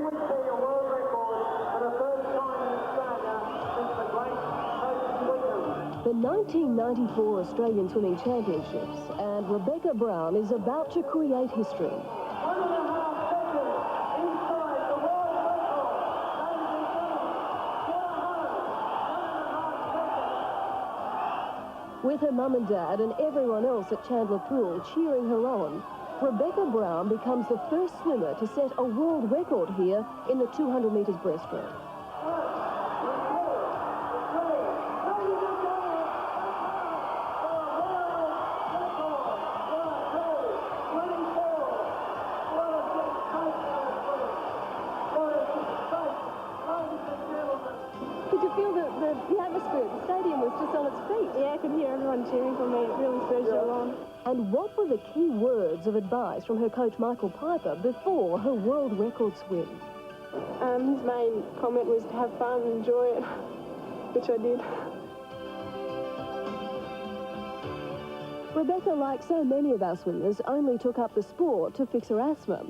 would be a world record for the first time in Australia since the great Coach Williams. The 1994 Australian Swimming Championships, and Rebecca Brown is about to create history. 1.5 seconds inside the world record. Ladies and gentlemen, 1.5 seconds. With her mum and dad and everyone else at Chandler Pool cheering her on, Rebecca Brown becomes the first swimmer to set a world record here in the 200 metres breaststroke. Could you feel the atmosphere? The stadium was just on its feet. Yeah, I could hear everyone cheering for me. It really spurs you along. And what were the key words of advice from her coach Michael Piper before her world record swim? His main comment was to have fun and enjoy it, which I did. Rebecca, like so many of our swimmers, only took up the sport to fix her asthma.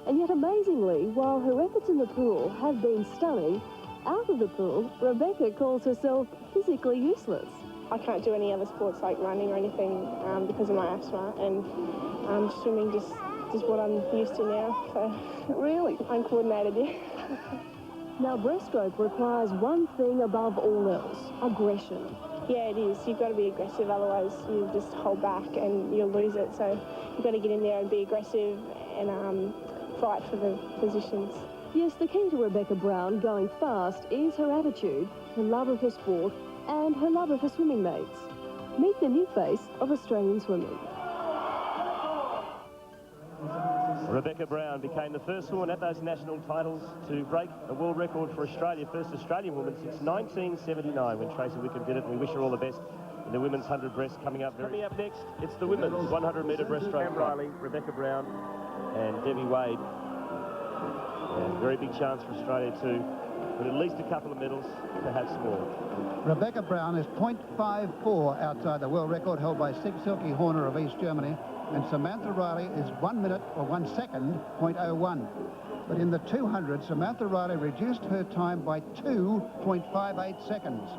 And yet, amazingly, while her efforts in the pool have been stunning, out of the pool, Rebecca calls herself physically useless. I can't do any other sports like running or anything because of my asthma, and swimming just what I'm used to now. So really, I'm coordinated, yeah. Now, breaststroke requires one thing above all else: aggression. Yeah, it is. You've got to be aggressive, otherwise you just hold back and you'll lose it. So you've got to get in there and be aggressive and fight for the positions. Yes, the key to Rebecca Brown going fast is her attitude, her love of her sport, and her love of her swimming mates. Meet the new face of Australian swimming. Rebecca Brown became the first woman at those national titles to break a world record for Australia, first Australian woman since 1979 when Tracy Wickham did it, and we wish her all the best in the women's 100 breast coming up. Coming up next, it's the women's 100-metre breaststroke. Sam Riley, Rebecca Brown and Debbie Wade. And very big chance for Australia to win at least a couple of medals, perhaps more. Rebecca Brown is 0.54 outside the world record held by Silke Horner of East Germany, and Samantha Riley is 1 minute or 1 second, 0.01. But in the 200, Samantha Riley reduced her time by 2.58 seconds.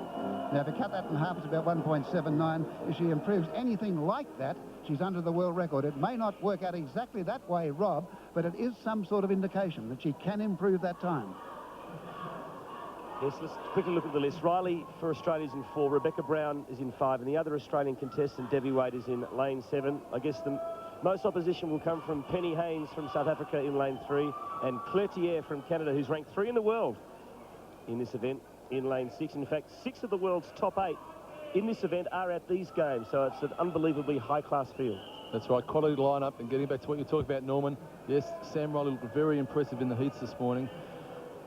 Now, if you cut that in half, it's about 1.79. If she improves anything like that, she's under the world record. It may not work out exactly that way, Rob, but it is some sort of indication that she can improve that time. Yes, let's quickly look at the list. Riley for Australia is in 4, Rebecca Brown is in 5, and the other Australian contestant, Debbie Wade, is in lane 7. I guess the most opposition will come from Penny Heyns from South Africa in lane 3, and Cloutier from Canada, who's ranked 3 in the world in this event, in lane 6. In fact, 6 of the world's top 8 in this event are at these games, so it's an unbelievably high-class field. That's right, quality line-up, and getting back to what you talked about, Norman. Yes, Sam Riley looked very impressive in the heats this morning.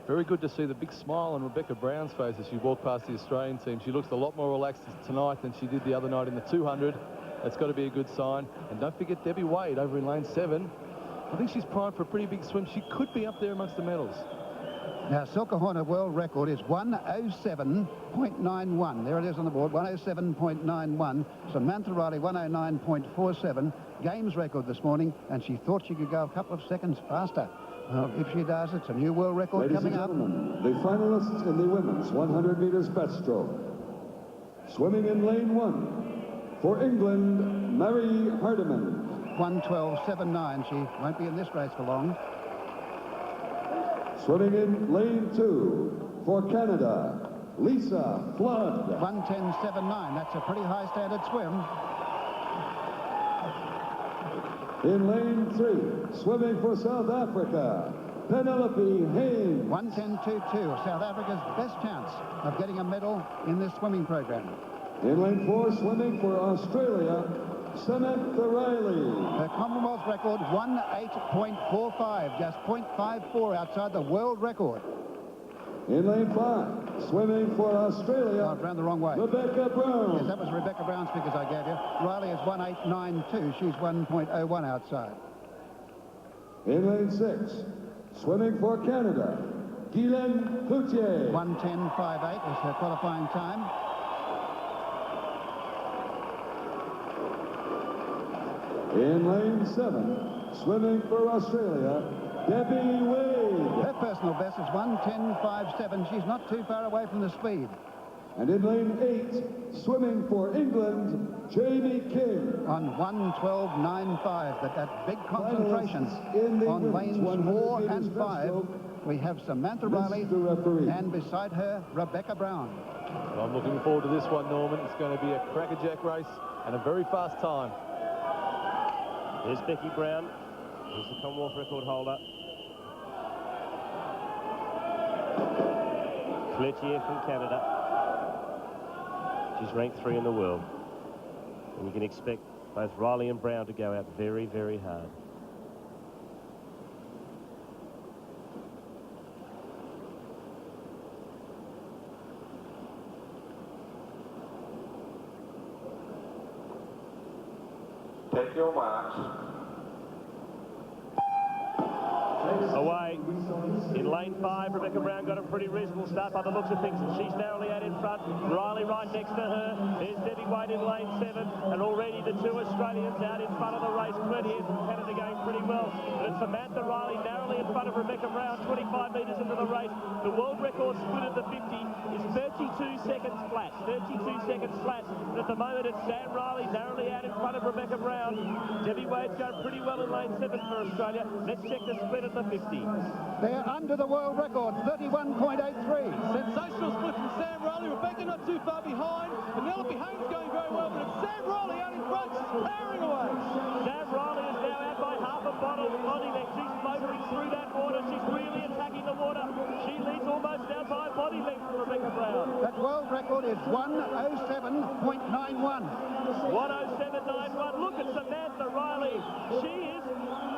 Very good to see the big smile on Rebecca Brown's face as she walked past the Australian team. She looks a lot more relaxed tonight than she did the other night in the 200. That's got to be a good sign. And don't forget Debbie Wade over in lane 7. I think she's primed for a pretty big swim. She could be up there amongst the medals. Now, Silke Horner world record is 107.91. There it is on the board, 107.91. Samantha Riley, 109.47. Games record this morning, and she thought she could go a couple of seconds faster. Well, if she does, it's a new world record coming up. Ladies and gentlemen, the finalists in the women's 100 meters breaststroke. Swimming in lane 1 for England, Mary Hardiman. 1:12.79. She won't be in this race for long. Swimming in lane 2 for Canada, Lisa Flood. 1:10.79. That's a pretty high standard swim. In lane 3, swimming for South Africa, Penelope Heyns. 1:10.22. South Africa's best chance of getting a medal in this swimming program. In lane 4, swimming for Australia, Samantha Riley. Her Commonwealth record, 1:08.45, just 0.54 outside the world record. In lane 5, swimming for Australia, Oh, it ran the wrong way. Rebecca Brown. Yes, that was Rebecca Brown's figures I gave you. Riley is 1:08.92. She's 1.01 outside. In lane 6, swimming for Canada, Guylaine Cloutier. 1:10.58 is her qualifying time. In lane 7, swimming for Australia, Debbie Wade. Her personal best 1:10.57. She's not too far away from the speed. And in lane 8, swimming for England, Jamie King. On 1:12.95, but that big concentration in the on women's lanes 4 100 and meters 5. breaststroke. We have Samantha Riley, and beside her, Rebecca Brown. Well, I'm looking forward to this one, Norman. It's going to be a crackerjack race and a very fast time. There's Becky Brown, who's the Commonwealth record holder. Cloutier from Canada. She's ranked 3 in the world. And you can expect both Riley and Brown to go out very, very hard. Take your marks. Away in lane 5, Rebecca Brown got a pretty reasonable start by the looks of things, and she's narrowly out in front. Riley right next to her. There's Debbie Wade in lane 7, and already the 2 Australians out in front of the race. Cloutier from Canada going pretty well, but it's Samantha Riley narrowly in front of Rebecca Brown, 25 metres into the race. The world record split at the 50 is 32 seconds flat. 32 seconds flat. But at the moment, it's Sam Riley narrowly out in front of Rebecca Brown. Debbie Wade's going pretty well in lane 7 for Australia. Let's check the split at the 50. They're under the world record, 31.83. Sensational split from Sam Riley. Rebecca not too far behind. Penelope Heyns going very well, but it's Sam Riley out in front. She's powering away. Sam Riley is now out by half a body length. She's motoring through that water. She's really attacking the water. She leads almost out by a body length from Rebecca Brown. That world record is 1:07.91. 1:07.91. Look at Samantha Riley. She is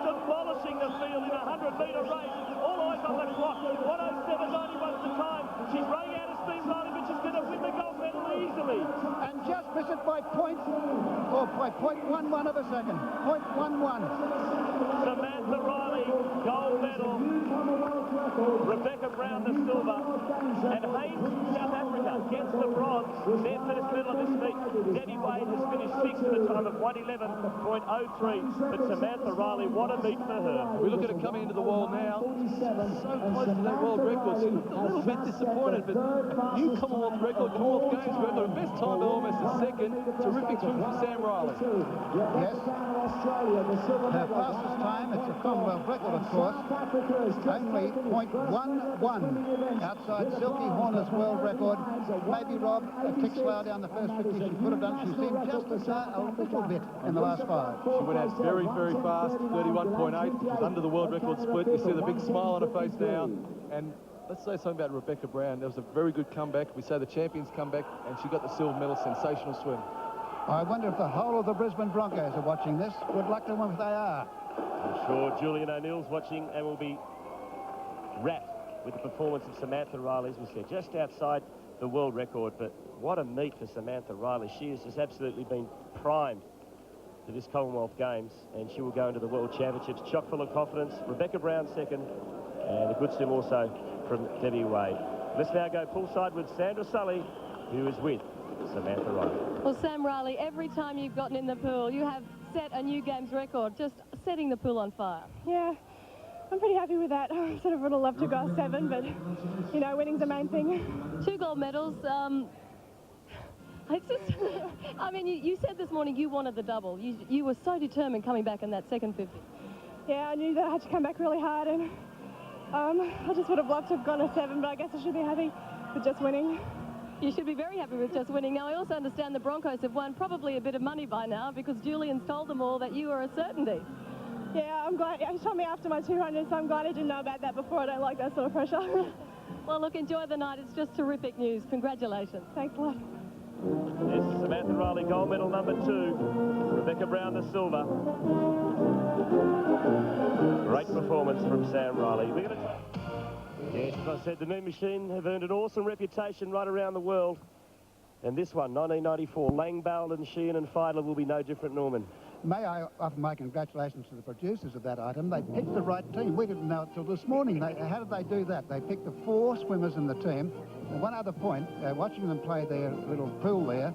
demolishing the field in a 100-metre race. All eyes on the clock. 1:07.91 is the time. She's running out of steam, Riley, but she's going to win the gold medal easily. And just miss it by by 0.11 of a second. 0.11. Samantha Riley, gold medal. Rebecca Brown, the silver. And Heyns from South Africa gets the bronze. Their first medal of this meet. Debbie Wade has finished 6th at a time of 1:11.03. But Samantha Riley, what a meet for her. We look at it coming into the wall now. So close to that world record. She looked a little bit disappointed, but a new Commonwealth record, Commonwealth Games record, best time by almost a second. Terrific swim from Sam Riley. Yes. Her fastest time, it's a Commonwealth record, of course. Only 0.11 outside Silky Horner's world record. Maybe, Rob, a tick slow down the first 50 she could have done. She seemed just a little bit in the last 5. She went out very, very fast, 31.8, which is under the world record split. You see the big smile on her face now. And let's say something about Rebecca Brown. That was a very good comeback. We say the champions comeback, and she got the silver medal. Sensational swim. I wonder if the whole of the Brisbane Broncos are watching this. Good luck to them if they are. I'm sure Julian O'Neill's watching and will be wrapped with the performance of Samantha Riley, as we said, just outside the world record. But what a meet for Samantha Riley. She has just absolutely been primed for this Commonwealth Games, and she will go into the World Championships chock full of confidence. Rebecca Brown second, and a good swim also from Debbie Wade. Let's now go poolside with Sandra Sully, who is with Samantha Riley. Well, Sam Riley, every time you've gotten in the pool, you have set a new games record, just setting the pool on fire. Yeah, I'm pretty happy with that. I sort of would have loved to go 7, but, you know, winning's the main thing. 2 gold medals. It's just, I mean, you said this morning you wanted the double. You were so determined coming back in that second 50. Yeah, I knew that I had to come back really hard, and I just would have loved to have gone a 7, but I guess I should be happy with just winning. You should be very happy with just winning. Now, I also understand the Broncos have won probably a bit of money by now because Julian's told them all that you are a certainty. Yeah, I'm glad. He told me after my 200, so I'm glad I didn't know about that before. I don't like that sort of pressure. Well, look, enjoy the night. It's just terrific news. Congratulations. Thanks a lot. Yes, Samantha Riley, gold medal number 2. Rebecca Brown, the silver. Great performance from Sam Riley. We're going to... Yes, as I said, the New Machine have earned an awesome reputation right around the world. And this one, 1994, Lang, Bowell and Sheehan and Feidler will be no different, Norman. May I offer my congratulations to the producers of that item. They picked the right team. We didn't know it till this morning. How did they do that? They picked the 4 swimmers in the team. And one other point, watching them play their little pool there,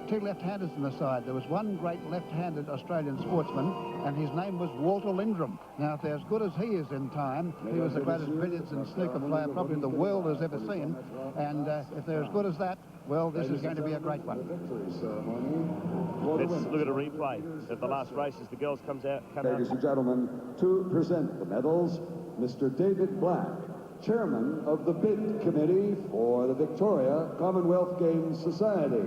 2 left-handers on the side. There was one great left-handed Australian sportsman, and his name was Walter Lindrum. Now, if they're as good as he is in time, he was the greatest brilliance and snooker player probably the world has ever seen. And if they're as good as that, well, this is going to be a great one. Let's look at a replay of the last race as the girls come out. Ladies and gentlemen, to present the medals, Mr. David Black, Chairman of the Bid Committee for the Victoria Commonwealth Games Society.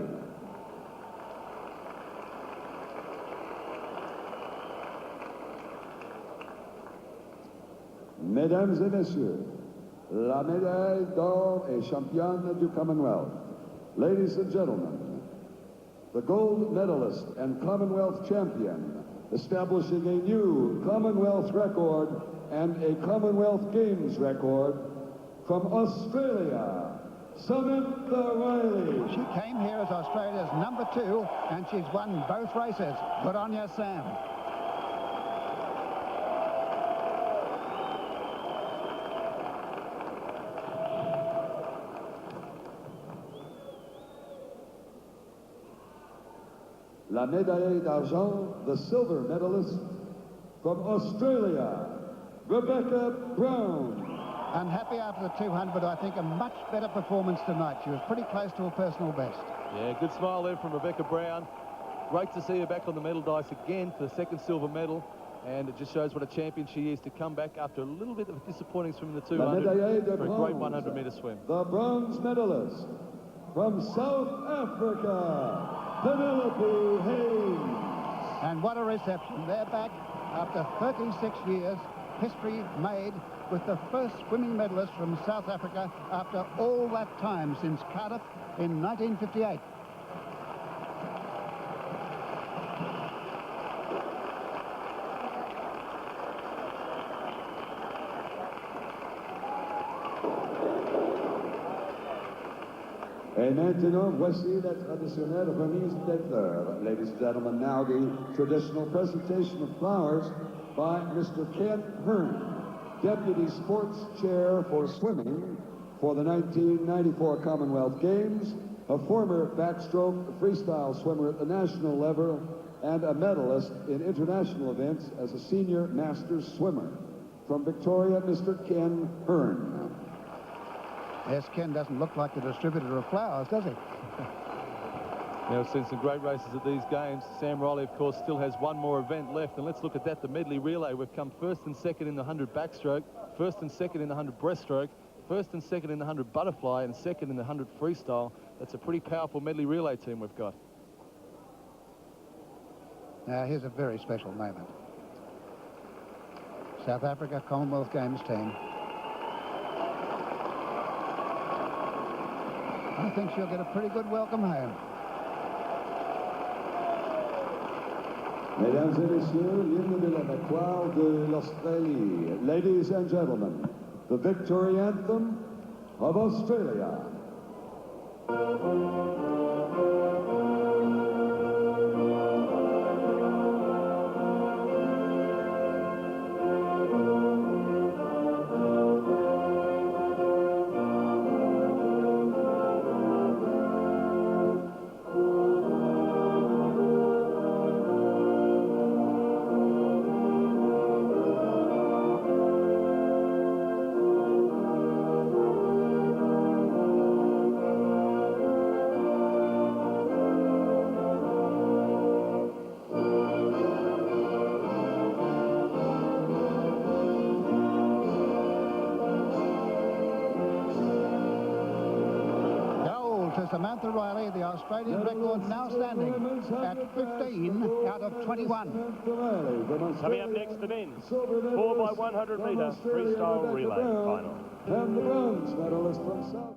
Mesdames et messieurs, la médaille d'or et championne du Commonwealth. Ladies and gentlemen, the gold medalist and Commonwealth champion, establishing a new Commonwealth record and a Commonwealth Games record, from Australia, Samantha Riley. She came here as Australia's number 2, and she's won both races. Good on you, Sam. La médaille d'argent, the silver medalist, from Australia, Rebecca Brown. Unhappy after the 200, but I think a much better performance tonight. She was pretty close to her personal best. Yeah, good smile there from Rebecca Brown. Great to see her back on the medal dice again for the 2nd silver medal. And it just shows what a champion she is to come back after a little bit of a disappointing swim in the 200 for a great 100-metre swim. The bronze medalist from South Africa, Penelope Heyns. And what a reception. They're back after 36 years. History made with the first swimming medalist from South Africa after all that time since Cardiff in 1958. Et maintenant, voici la traditionnelle remise des fleurs. Ladies and gentlemen, now the traditional presentation of flowers by Mr. Ken Hearn, Deputy Sports Chair for Swimming for the 1994 Commonwealth Games, a former backstroke freestyle swimmer at the national level, and a medalist in international events as a senior masters swimmer. From Victoria, Mr. Ken Hearn. Yes, Ken doesn't look like the distributor of flowers, does he? Now, we've seen some great races at these games. Sam Riley, of course, still has one more event left. And let's look at that, the medley relay. We've come 1st and 2nd in the 100 backstroke, 1st and 2nd in the 100 breaststroke, 1st and 2nd in the 100 butterfly, and 2nd in the 100 freestyle. That's a pretty powerful medley relay team we've got. Now, here's a very special moment. South Africa Commonwealth Games team. I think she'll get a pretty good welcome home. Mesdames et messieurs, l'hymne de l'abattoir de l'Australie. Ladies and gentlemen, the victory anthem of Australia. Samantha Riley, the Australian record now standing at 15 out of 21. Coming up next, the men 4x100 metre freestyle relay final. And the bronze medalist from South